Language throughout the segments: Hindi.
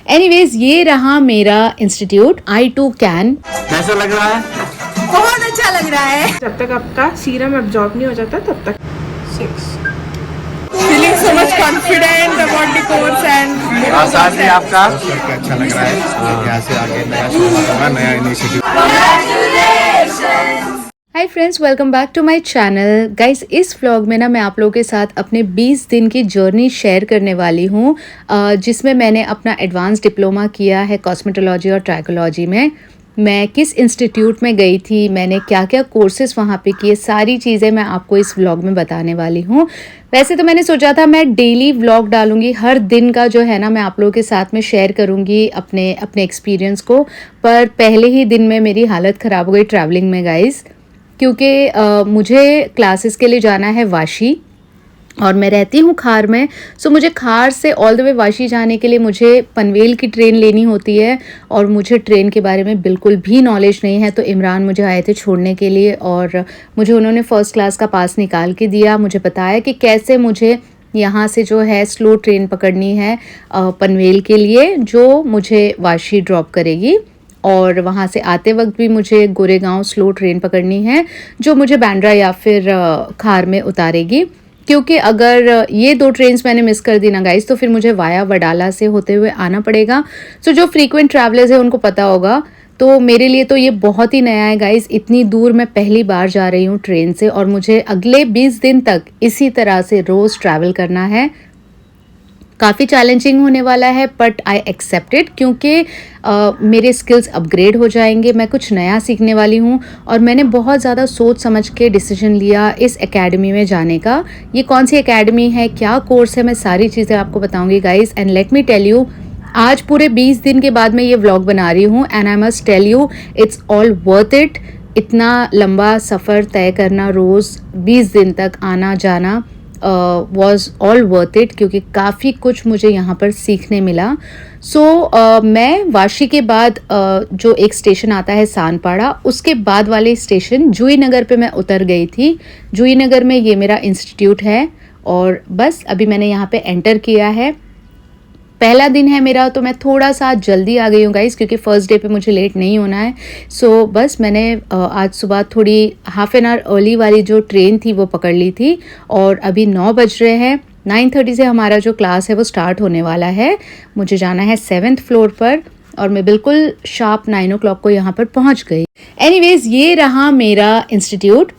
एनीवेज ये रहा मेरा इंस्टीट्यूट आई टू कैन। कैसा लग रहा है? बहुत अच्छा लग रहा है। जब तक आपका सीरम एब्जॉर्ब नहीं हो जाता तब तक 6 feeling so much confident about the course and Asad ji आपका करके अच्छा लग रहा है। यहाँ से आगे नया शुरुआत होगा, नया initiative. Hi friends, welcome back to my channel. Guys, इस व्लॉग में ना मैं आप लोगों के साथ अपने 20 दिन की जर्नी शेयर करने वाली हूँ, जिसमें मैंने अपना एडवांस डिप्लोमा किया है कॉस्मेटोलॉजी और ट्राइकोलॉजी में। मैं किस इंस्टीट्यूट में गई थी, मैंने क्या क्या कोर्सेज वहाँ पे किए, सारी चीज़ें मैं आपको इस व्लॉग में बताने वाली हूँ। वैसे तो मैंने सोचा था मैं डेली व्लॉग डालूंगी, हर दिन का जो है ना मैं आप लोगों के साथ में शेयर करूँगी अपने एक्सपीरियंस को, पर पहले ही दिन में मेरी हालत ख़राब हो गई ट्रैवलिंग में गाइज़, क्योंकि मुझे क्लासेस के लिए जाना है वाशी और मैं रहती हूँ खार में। सो मुझे खार से ऑल द वे वाशी जाने के लिए मुझे पनवेल की ट्रेन लेनी होती है और मुझे ट्रेन के बारे में बिल्कुल भी नॉलेज नहीं है। तो इमरान मुझे आए थे छोड़ने के लिए और मुझे उन्होंने फ़र्स्ट क्लास का पास निकाल के दिया। मुझे बताया कि कैसे मुझे यहाँ से जो है स्लो ट्रेन पकड़नी है पनवेल के लिए, जो मुझे वाशी ड्रॉप करेगी, और वहाँ से आते वक्त भी मुझे गोरेगांव स्लो ट्रेन पकड़नी है जो मुझे बांद्रा या फिर खार में उतारेगी। क्योंकि अगर ये दो ट्रेन्स मैंने मिस कर दी ना गाइस, तो फिर मुझे वाया वडाला से होते हुए आना पड़ेगा। सो जो फ्रीक्वेंट ट्रैवलर्स है उनको पता होगा, तो मेरे लिए तो ये बहुत ही नया है गाइस। इतनी दूर मैं पहली बार जा रही हूँ ट्रेन से और मुझे अगले 20 दिन तक इसी तरह से रोज़ ट्रैवल करना है। काफ़ी चैलेंजिंग होने वाला है, बट आई एक्सेप्टेड, क्योंकि मेरे स्किल्स अपग्रेड हो जाएंगे, मैं कुछ नया सीखने वाली हूँ और मैंने बहुत ज़्यादा सोच समझ के डिसीजन लिया इस एकेडमी में जाने का। ये कौन सी एकेडमी है, क्या कोर्स है, मैं सारी चीज़ें आपको बताऊँगी guys. And let me tell you, आज पूरे 20 दिन के बाद मैं ये व्लॉग बना रही हूँ and I must tell you it's all worth it. इतना लंबा सफ़र तय करना, रोज़ 20 दिन तक आना जाना वॉज ऑल वर्थ इट, क्योंकि काफ़ी कुछ मुझे यहाँ पर सीखने मिला। सो मैं वाशी के बाद जो एक स्टेशन आता है सानपाड़ा, उसके बाद वाले स्टेशन जूही नगर पे मैं उतर गई थी। जूही नगर में ये मेरा इंस्टीट्यूट है और बस अभी मैंने यहाँ पे एंटर किया है। पहला दिन है मेरा, तो मैं थोड़ा सा जल्दी आ गई हूँ गाइस, क्योंकि फ़र्स्ट डे पे मुझे लेट नहीं होना है। सो बस मैंने आज सुबह थोड़ी हाफ एन आवर अर्ली वाली जो ट्रेन थी वो पकड़ ली थी और अभी 9 बज रहे हैं। 9:30 से हमारा जो क्लास है वो स्टार्ट होने वाला है। मुझे जाना है 7th फ्लोर पर और मैं बिल्कुल शार्प 9 o'clock को यहाँ पर पहुँच गई। एनीवेज ये रहा मेरा इंस्टीट्यूट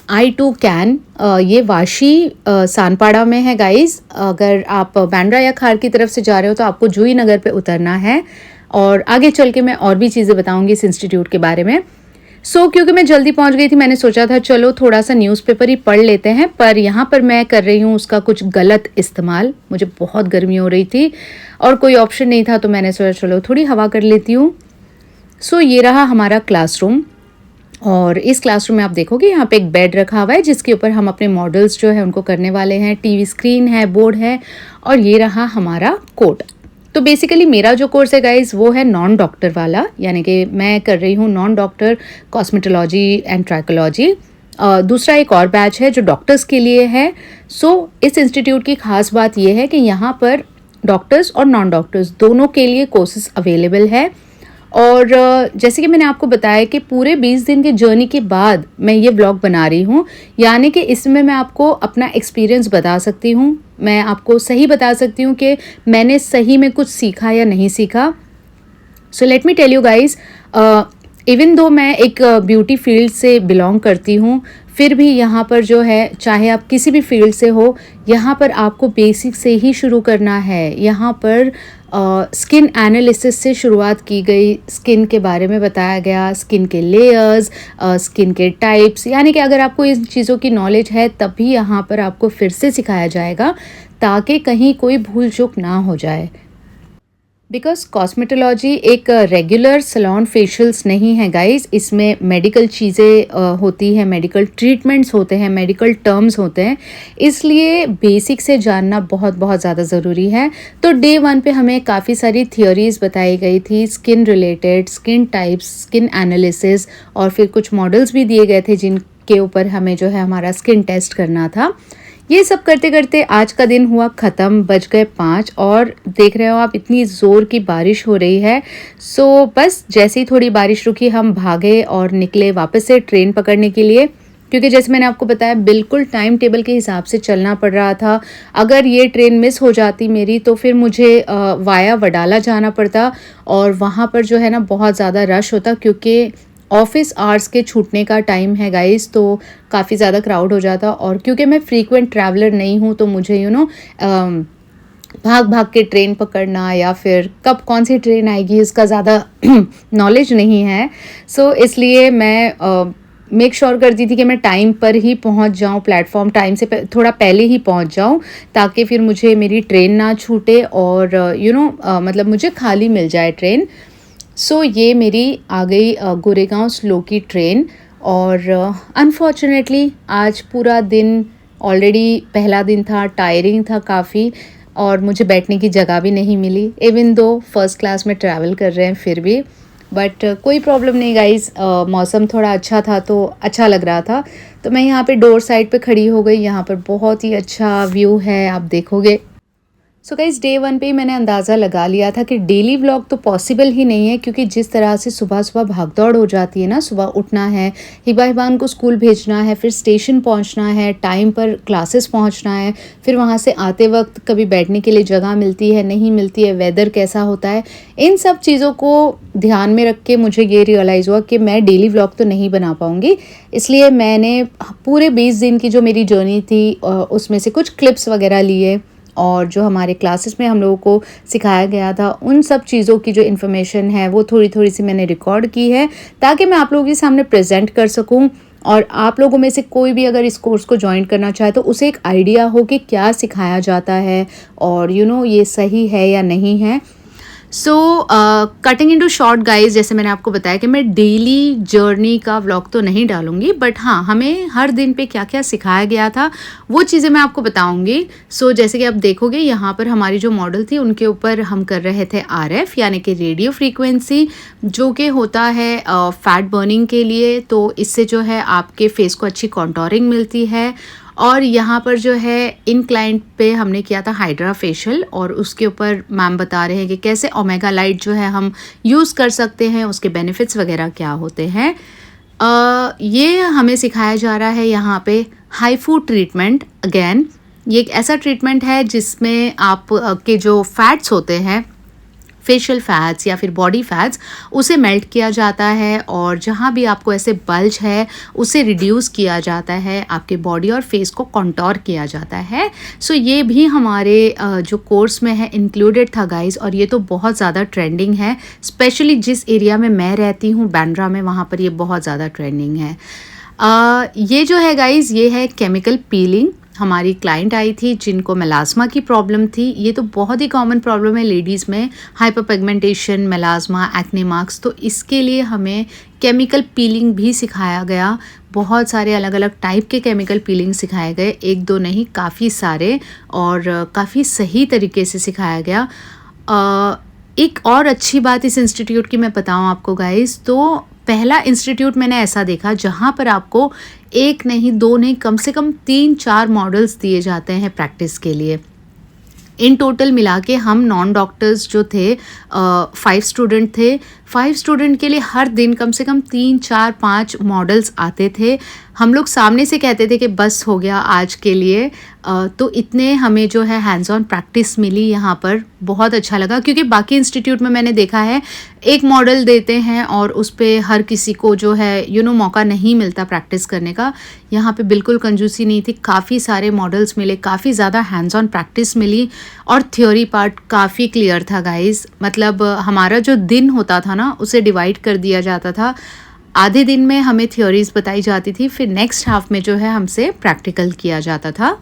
आई टू कैन। ये वाशी सानपाड़ा में है गाइस। अगर आप बांद्रा या खार की तरफ से जा रहे हो तो आपको जूही नगर पे उतरना है और आगे चल के मैं और भी चीज़ें बताऊंगी इस इंस्टीट्यूट के बारे में। क्योंकि मैं जल्दी पहुंच गई थी, मैंने सोचा था चलो थोड़ा सा न्यूज़पेपर ही पढ़ लेते हैं, पर यहाँ पर मैं कर रही हूँ उसका कुछ गलत इस्तेमाल। मुझे बहुत गर्मी हो रही थी और कोई ऑप्शन नहीं था, तो मैंने सोचा चलो थोड़ी हवा कर लेती हूँ। ये रहा हमारा क्लासरूम और इस क्लासरूम में आप देखोगे यहाँ पे एक बेड रखा हुआ है जिसके ऊपर हम अपने मॉडल्स जो है उनको करने वाले हैं। टीवी स्क्रीन है, बोर्ड है और ये रहा हमारा कोड। तो बेसिकली मेरा जो कोर्स है गाइस वो है नॉन डॉक्टर वाला, यानी कि मैं कर रही हूँ non doctor cosmetology and trichology. दूसरा एक और बैच है जो डॉक्टर्स के लिए है। इस इंस्टीट्यूट की खास बात यह है कि यहाँ पर डॉक्टर्स और नॉन डॉक्टर्स दोनों के लिए कोर्सेज अवेलेबल है। और जैसे कि मैंने आपको बताया कि पूरे 20 दिन के जर्नी के बाद मैं ये व्लॉग बना रही हूँ, यानी कि इसमें मैं आपको अपना एक्सपीरियंस बता सकती हूँ, मैं आपको सही बता सकती हूँ कि मैंने सही में कुछ सीखा या नहीं सीखा। So let me tell you guys, even though मैं एक ब्यूटी फील्ड से बिलोंग करती हूँ, फिर भी यहाँ पर जो है चाहे आप किसी भी फील्ड से हो, यहाँ पर आपको बेसिक से ही शुरू करना है। यहाँ पर स्किन एनालिसिस से शुरुआत की गई, स्किन के बारे में बताया गया, स्किन के लेयर्स, स्किन के टाइप्स, यानी कि अगर आपको इन चीज़ों की नॉलेज है तभी यहाँ पर आपको फिर से सिखाया जाएगा ताकि कहीं कोई भूल चूक ना हो जाए। बिकॉज कॉस्मेटोलॉजी एक रेगुलर सैलून फेशियल्स नहीं है गाइस, इसमें मेडिकल चीज़ें होती हैं, मेडिकल ट्रीटमेंट्स होते हैं, मेडिकल टर्म्स होते हैं, इसलिए बेसिक से जानना बहुत बहुत ज़्यादा ज़रूरी है। तो डे 1 पे हमें काफ़ी सारी थियोरीज बताई गई थी, skin related, skin types, skin analysis, और फिर कुछ मॉडल्स भी दिए गए थे जिनके ऊपर हमें जो है हमारा स्किन टेस्ट करना था। ये सब करते करते आज का दिन हुआ ख़त्म, बज गए 5 और देख रहे हो आप इतनी ज़ोर की बारिश हो रही है। सो बस जैसे ही थोड़ी बारिश रुकी हम भागे और निकले वापस से ट्रेन पकड़ने के लिए, क्योंकि जैसे मैंने आपको बताया बिल्कुल टाइम टेबल के हिसाब से चलना पड़ रहा था। अगर ये ट्रेन मिस हो जाती मेरी तो फिर मुझे वाया वडाला जाना पड़ता और वहाँ पर जो है ना बहुत ज़्यादा रश होता, क्योंकि ऑफिस आवर्स के छूटने का टाइम है गाइस, तो काफ़ी ज़्यादा क्राउड हो जाता। और क्योंकि मैं फ्रीक्वेंट ट्रैवलर नहीं हूँ तो मुझे भाग भाग के ट्रेन पकड़ना या फिर कब कौन सी ट्रेन आएगी इसका ज़्यादा नॉलेज नहीं है। सो इसलिए मैं मेक श्योर करती थी कि मैं टाइम पर ही पहुंच जाऊं, प्लेटफॉर्म टाइम से थोड़ा पहले ही पहुंच जाऊं, ताकि फिर मुझे मेरी ट्रेन ना छूटे और मतलब मुझे खाली मिल जाए ट्रेन। सो ये मेरी आ गई गोरेगांव स्लो की ट्रेन और अनफॉर्चुनेटली आज पूरा दिन, ऑलरेडी पहला दिन था, टायरिंग था काफ़ी और मुझे बैठने की जगह भी नहीं मिली, इवन दो फर्स्ट क्लास में ट्रैवल कर रहे हैं फिर भी। बट कोई प्रॉब्लम नहीं गाइस, मौसम थोड़ा अच्छा था तो अच्छा लग रहा था। तो मैं यहाँ पे डोर साइड पे खड़ी हो गई, यहाँ पर बहुत ही अच्छा व्यू है, आप देखोगे। सो गाइस डे 1 पे ही मैंने अंदाज़ा लगा लिया था कि डेली व्लॉग तो पॉसिबल ही नहीं है, क्योंकि जिस तरह से सुबह सुबह भागदौड़ हो जाती है ना, सुबह उठना है, हिबान को स्कूल भेजना है, फिर स्टेशन पहुंचना है, टाइम पर क्लासेस पहुंचना है, फिर वहां से आते वक्त कभी बैठने के लिए जगह मिलती है नहीं मिलती है, वेदर कैसा होता है, इन सब चीज़ों को ध्यान में रख के मुझे ये रियलाइज़ हुआ कि मैं डेली व्लॉग तो नहीं बना पाऊँगी। इसलिए मैंने पूरे 20 दिन की जो मेरी जर्नी थी उसमें से कुछ क्लिप्स वगैरह लिए और जो हमारे क्लासेस में हम लोगों को सिखाया गया था उन सब चीज़ों की जो इन्फॉर्मेशन है वो थोड़ी थोड़ी सी मैंने रिकॉर्ड की है, ताकि मैं आप लोगों के सामने प्रेजेंट कर सकूं और आप लोगों में से कोई भी अगर इस कोर्स को ज्वाइन करना चाहे तो उसे एक आइडिया हो कि क्या सिखाया जाता है और ये सही है या नहीं है। सो कटिंग इनटू शॉर्ट गाइज, जैसे मैंने आपको बताया कि मैं डेली जर्नी का व्लॉग तो नहीं डालूंगी, बट हाँ हमें हर दिन पे क्या क्या सिखाया गया था वो चीज़ें मैं आपको बताऊंगी। सो जैसे कि आप देखोगे यहाँ पर हमारी जो मॉडल थी उनके ऊपर हम कर रहे थे RF यानी कि रेडियो फ्रीक्वेंसी, जो कि होता है फैट बर्निंग के लिए। तो इससे जो है आपके फेस को अच्छी कॉन्टोरिंग मिलती है। और यहाँ पर जो है इन क्लाइंट पे हमने किया था हाइड्रा फेशियल और उसके ऊपर मैम बता रहे हैं कि कैसे ओमेगा लाइट जो है हम यूज़ कर सकते हैं, उसके बेनिफिट्स वगैरह क्या होते हैं। ये हमें सिखाया जा रहा है यहाँ पे हाईफू ट्रीटमेंट। अगेन ये एक ऐसा ट्रीटमेंट है जिसमें आप के जो फैट्स होते हैं, फेशियल फैट्स या फिर बॉडी फैट्स, उसे मेल्ट किया जाता है और जहाँ भी आपको ऐसे बल्ज है उसे रिड्यूस किया जाता है, आपके बॉडी और फेस को कंटूर किया जाता है। सो ये भी हमारे जो कोर्स में है इंक्लूडेड था गाइस, और ये तो बहुत ज़्यादा ट्रेंडिंग है, स्पेशली जिस एरिया में मैं रहती हूँ बांद्रा में, वहाँ पर ये बहुत ज़्यादा ट्रेंडिंग है। ये जो है गाइस ये है केमिकल पीलिंग। हमारी क्लाइंट आई थी जिनको मेलास्मा की प्रॉब्लम थी। ये तो बहुत ही कॉमन प्रॉब्लम है लेडीज़ में, हाइपरपिगमेंटेशन, मेलास्मा, एक्ने मार्क्स। तो इसके लिए हमें केमिकल पीलिंग भी सिखाया गया। बहुत सारे अलग अलग टाइप के केमिकल पीलिंग सिखाए गए, एक दो नहीं काफ़ी सारे, और काफ़ी सही तरीके से सिखाया गया। एक और अच्छी बात इस इंस्टीट्यूट की मैं बताऊँ आपको गाइस, तो पहला इंस्टीट्यूट मैंने ऐसा देखा जहाँ पर आपको एक नहीं, दो नहीं, कम से कम 3-4 मॉडल्स दिए जाते हैं प्रैक्टिस के लिए। इन टोटल मिला के हम नॉन डॉक्टर्स जो थे 5 स्टूडेंट थे, 5 स्टूडेंट के लिए हर दिन कम से कम 3-4-5 मॉडल्स आते थे। हम लोग सामने से कहते थे कि बस हो गया आज के लिए। तो इतने हमें जो है हैंड्स ऑन प्रैक्टिस मिली यहाँ पर, बहुत अच्छा लगा। क्योंकि बाकी इंस्टीट्यूट में मैंने देखा है एक मॉडल देते हैं और उस पर हर किसी को जो है मौका नहीं मिलता प्रैक्टिस करने का। यहाँ पे बिल्कुल कंजूसी नहीं थी, काफ़ी सारे मॉडल्स मिले, काफ़ी ज़्यादा हैंड्स ऑन प्रैक्टिस मिली और थ्योरी पार्ट काफ़ी क्लियर था गाइज। मतलब हमारा जो दिन होता था ना उसे डिवाइड कर दिया जाता था। आधे दिन में हमें थ्योरीज बताई जाती थी, फिर नेक्स्ट हाफ में जो है हमसे प्रैक्टिकल किया जाता था।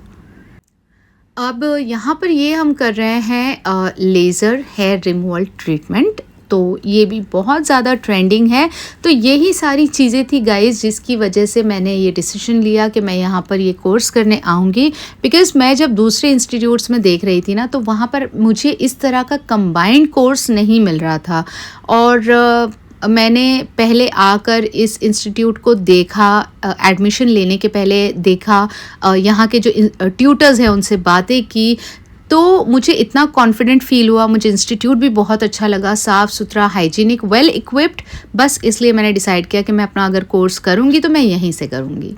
अब यहाँ पर ये हम कर रहे हैं लेज़र हेयर रिमूवल ट्रीटमेंट, तो ये भी बहुत ज़्यादा ट्रेंडिंग है। तो यही सारी चीज़ें थी गाइस जिसकी वजह से मैंने ये डिसीजन लिया कि मैं यहाँ पर ये कोर्स करने आऊँगी। बिकॉज़ मैं जब दूसरे इंस्टीट्यूट्स में देख रही थी ना, तो वहाँ पर मुझे इस तरह का कंबाइंड कोर्स नहीं मिल रहा था। और मैंने पहले आकर इस इंस्टीट्यूट को देखा, एडमिशन लेने के पहले देखा, यहाँ के जो ट्यूटर्स हैं उनसे बातें की, तो मुझे इतना कॉन्फिडेंट फील हुआ। मुझे इंस्टीट्यूट भी बहुत अच्छा लगा, साफ़ सुथरा, हाइजीनिक, वेल इक्विप्ड। बस इसलिए मैंने डिसाइड किया कि मैं अपना अगर कोर्स करूँगी तो मैं यहीं से करूँगी।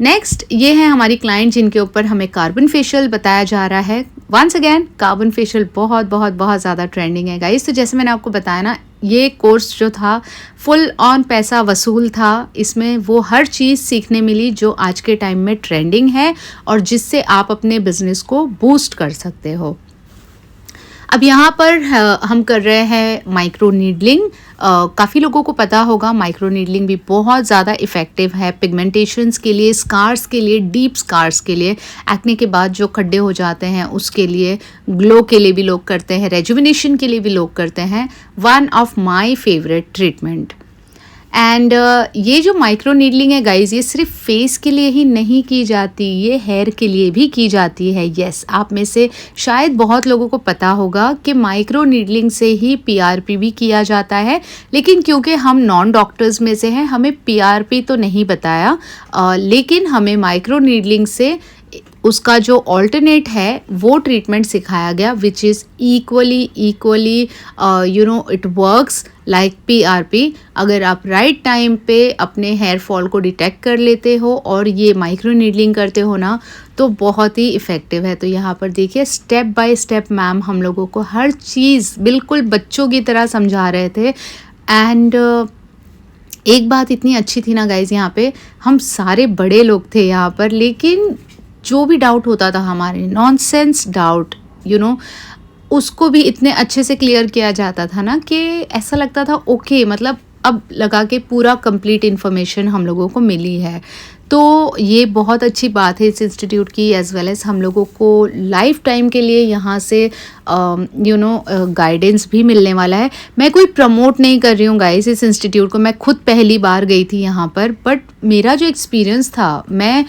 नेक्स्ट ये है हमारी क्लाइंट जिनके ऊपर हमें कार्बन फेशियल बताया जा रहा है। वंस अगेन कार्बन फेशियल बहुत बहुत बहुत ज़्यादा ट्रेंडिंग है गाइस। तो जैसे मैंने आपको बताया ना, ये कोर्स जो था फुल ऑन पैसा वसूल था। इसमें वो हर चीज़ सीखने मिली जो आज के टाइम में ट्रेंडिंग है और जिससे आप अपने बिजनेस को बूस्ट कर सकते हो। अब यहाँ पर हम कर रहे हैं माइक्रो नीडलिंग। काफ़ी लोगों को पता होगा माइक्रो नीडलिंग भी बहुत ज़्यादा इफ़ेक्टिव है पिगमेंटेशंस के लिए, स्कार्स के लिए, डीप स्कार्स के लिए, एक्ने के बाद जो खड्डे हो जाते हैं उसके लिए, ग्लो के लिए भी लोग करते हैं, रेजुविनेशन के लिए भी लोग करते हैं। One of my favourite treatment. And ये जो माइक्रो नीडलिंग है गाइज, ये सिर्फ फेस के लिए ही नहीं की जाती, ये हेयर के लिए भी की जाती है। यस, आप में से शायद बहुत लोगों को पता होगा कि माइक्रो नीडलिंग से ही पीआरपी भी किया जाता है, लेकिन क्योंकि हम नॉन डॉक्टर्स में से हैं, हमें पीआरपी तो नहीं बताया, लेकिन हमें माइक्रो नीडलिंग से उसका जो ऑल्टरनेट है वो ट्रीटमेंट सिखाया गया, which is equally it works like PRP. अगर आप राइट टाइम पे अपने हेयर फॉल को डिटेक्ट कर लेते हो और ये माइक्रो नीडलिंग करते हो ना, तो बहुत ही इफ़ेक्टिव है। तो यहाँ पर देखिए स्टेप बाय स्टेप मैम हम लोगों को हर चीज़ बिल्कुल बच्चों की तरह समझा रहे थे। एंड एक बात इतनी अच्छी थी ना गाइज, यहाँ पे हम सारे बड़े लोग थे यहाँ पर, लेकिन जो भी डाउट होता था हमारे, नॉनसेंस डाउट उसको भी इतने अच्छे से क्लियर किया जाता था ना कि ऐसा लगता था ओके, मतलब अब लगा के पूरा कंप्लीट इन्फॉर्मेशन हम लोगों को मिली है। तो ये बहुत अच्छी बात है इस इंस्टीट्यूट की, एज़ वेल एज़ हम लोगों को लाइफ टाइम के लिए यहाँ से गाइडेंस भी मिलने वाला है। मैं कोई प्रमोट नहीं कर रही हूँ गाइस इस इंस्टीट्यूट को, मैं खुद पहली बार गई थी यहाँ पर, बट मेरा जो एक्सपीरियंस था, मैं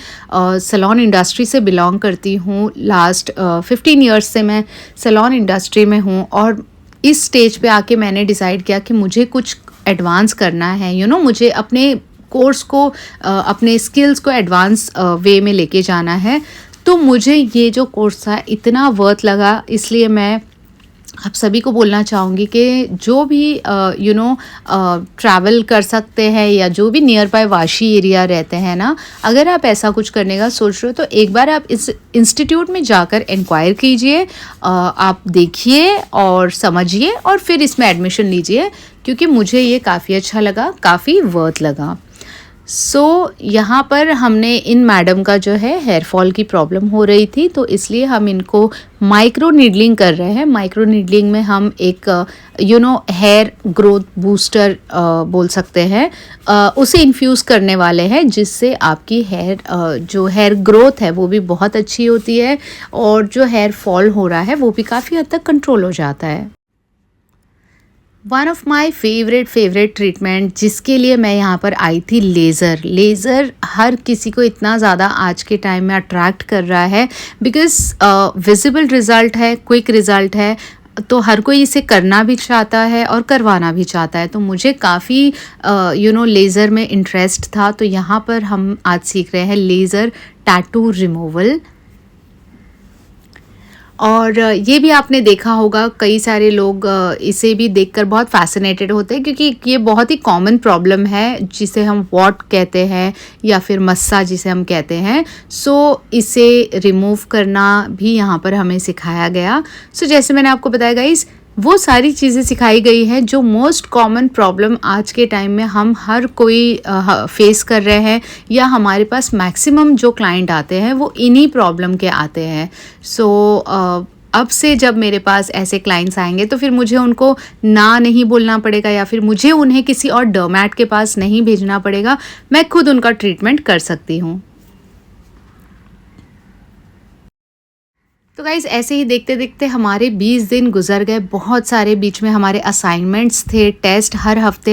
सैलून इंडस्ट्री से बिलोंग करती हूँ। लास्ट 15 ईयर्स से मैं सैलून इंडस्ट्री में हूँ और इस स्टेज पे आके मैंने डिसाइड किया कि मुझे कुछ एडवांस करना है। मुझे अपने कोर्स को, अपने स्किल्स को एडवांस वे में लेके जाना है। तो मुझे ये जो कोर्स था इतना वर्थ लगा, इसलिए मैं आप सभी को बोलना चाहूँगी कि जो भी ट्रैवल कर सकते हैं या जो भी नियर बाय वाशी एरिया रहते हैं ना, अगर आप ऐसा कुछ करने का सोच रहे हो तो एक बार आप इस इंस्टीट्यूट में जाकर इंक्वायर कीजिए, आप देखिए और समझिए और फिर इसमें एडमिशन लीजिए, क्योंकि मुझे ये काफ़ी अच्छा लगा, काफ़ी वर्थ लगा। यहाँ पर हमने इन मैडम का जो है हेयर फॉल की प्रॉब्लम हो रही थी, तो इसलिए हम इनको माइक्रो नीडलिंग कर रहे हैं। माइक्रो नीडलिंग में हम एक हेयर ग्रोथ बूस्टर बोल सकते हैं, उसे इन्फ्यूज़ करने वाले हैं, जिससे आपकी जो हेयर ग्रोथ है वो भी बहुत अच्छी होती है और जो हेयर फॉल हो रहा है वो भी काफ़ी हद तक कंट्रोल हो जाता है। One of my favourite treatment जिसके लिए मैं यहाँ पर आई थी, लेज़र हर किसी को इतना ज़्यादा आज के टाइम में अट्रैक्ट कर रहा है, बिकॉज़ विजिबल रिज़ल्ट है, क्विक रिज़ल्ट है, तो हर कोई इसे करना भी चाहता है और करवाना भी चाहता है। तो मुझे काफ़ी लेज़र में इंटरेस्ट था, तो यहाँ पर हम आज सीख रहे हैं लेज़र टैटू रिमूवल। और ये भी आपने देखा होगा, कई सारे लोग इसे भी देखकर बहुत फैसिनेटेड होते हैं, क्योंकि ये बहुत ही कॉमन प्रॉब्लम है जिसे हम वॉट कहते हैं या फिर मस्सा जिसे हम कहते हैं। इसे रिमूव करना भी यहाँ पर हमें सिखाया गया। जैसे मैंने आपको बताया गाइस, वो सारी चीज़ें सिखाई गई हैं जो मोस्ट कॉमन प्रॉब्लम आज के टाइम में हम हर कोई फेस कर रहे हैं, या हमारे पास मैक्सिमम जो क्लाइंट आते हैं वो इन्हीं प्रॉब्लम के आते हैं। अब से जब मेरे पास ऐसे क्लाइंट्स आएंगे तो फिर मुझे उनको ना नहीं बोलना पड़ेगा, या फिर मुझे उन्हें किसी और डर्मैट के पास नहीं भेजना पड़ेगा, मैं खुद उनका ट्रीटमेंट कर सकती हूँ। तो गाइज़ ऐसे ही देखते देखते हमारे 20 दिन गुजर गए। बहुत सारे बीच में हमारे असाइनमेंट्स थे, टेस्ट हर हफ्ते,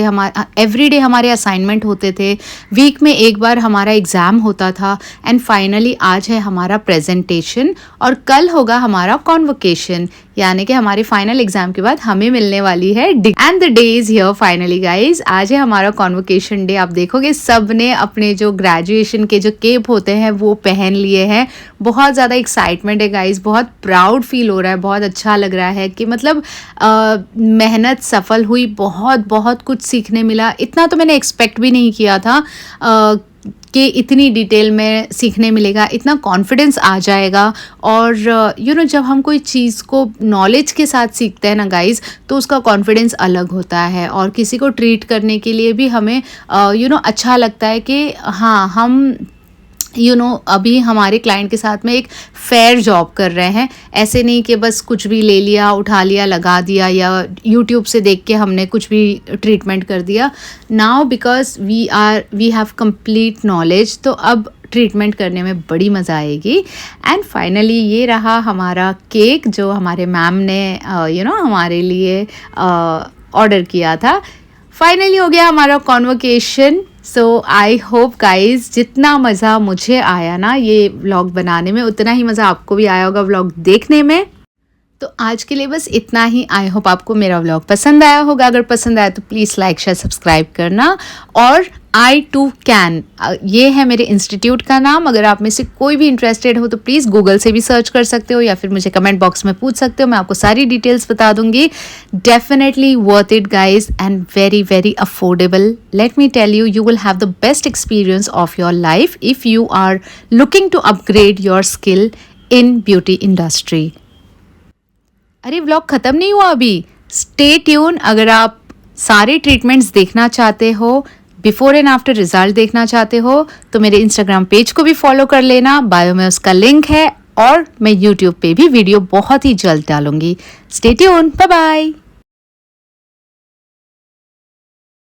एवरीडे हमारे असाइनमेंट होते थे, वीक में एक बार हमारा एग्ज़ाम होता था, एंड फाइनली आज है हमारा प्रेजेंटेशन और कल होगा हमारा कॉन्वोकेशन। यानी कि हमारे फाइनल एग्जाम के बाद हमें मिलने वाली है and the day is here finally guys. आज है हमारा कॉन्वोकेशन डे। आप देखोगे सब ने अपने जो ग्रेजुएशन के जो केप होते हैं वो पहन लिए हैं। बहुत ज़्यादा एक्साइटमेंट है गाइज, बहुत प्राउड फील हो रहा है, बहुत अच्छा लग रहा है कि मतलब मेहनत सफल हुई, बहुत बहुत कुछ सीखने मिला। इतना तो मैंने एक्सपेक्ट भी नहीं किया था कि इतनी डिटेल में सीखने मिलेगा, इतना कॉन्फिडेंस आ जाएगा। और जब हम कोई चीज़ को नॉलेज के साथ सीखते हैं ना गाइज, तो उसका कॉन्फिडेंस अलग होता है और किसी को ट्रीट करने के लिए भी हमें अच्छा लगता है कि हाँ हम अभी हमारे क्लाइंट के साथ में एक फेयर जॉब कर रहे हैं। ऐसे नहीं कि बस कुछ भी ले लिया, उठा लिया, लगा दिया या यूट्यूब से देख के हमने कुछ भी ट्रीटमेंट कर दिया। Now because we have complete knowledge, तो अब ट्रीटमेंट करने में बड़ी मज़ा आएगी। एंड फाइनली ये रहा हमारा केक जो हमारे मैम ने हमारे लिए ऑर्डर किया था। फाइनली हो गया हमारा convocation. So I hope guys जितना मज़ा मुझे आया ना ये व्लॉग बनाने में, उतना ही मज़ा आपको भी आया होगा व्लॉग देखने में। तो आज के लिए बस इतना ही। आई होप आपको मेरा व्लॉग पसंद आया होगा। अगर पसंद आया तो प्लीज़ लाइक शेयर सब्सक्राइब करना। और I too can ये है मेरे इंस्टीट्यूट का नाम। अगर आप में से कोई भी इंटरेस्टेड हो तो प्लीज़ गूगल से भी सर्च कर सकते हो या फिर मुझे कमेंट बॉक्स में पूछ सकते हो, मैं आपको सारी डिटेल्स बता दूंगी। Definitely worth it guys and very very affordable. Let me tell you, you will have the best experience of your life if you are looking to upgrade your skill in beauty industry. अरे व्लॉग ख़त्म नहीं हुआ अभी, स्टे ट्यून। अगर आप सारे ट्रीटमेंट्स देखना चाहते हो, बिफोर एंड आफ्टर रिजल्ट देखना चाहते हो, तो मेरे इंस्टाग्राम पेज को भी फॉलो कर लेना, बायो में उसका लिंक है। और मैं यूट्यूब पे भी वीडियो बहुत ही जल्द डालूंगी। Stay tune, bye bye.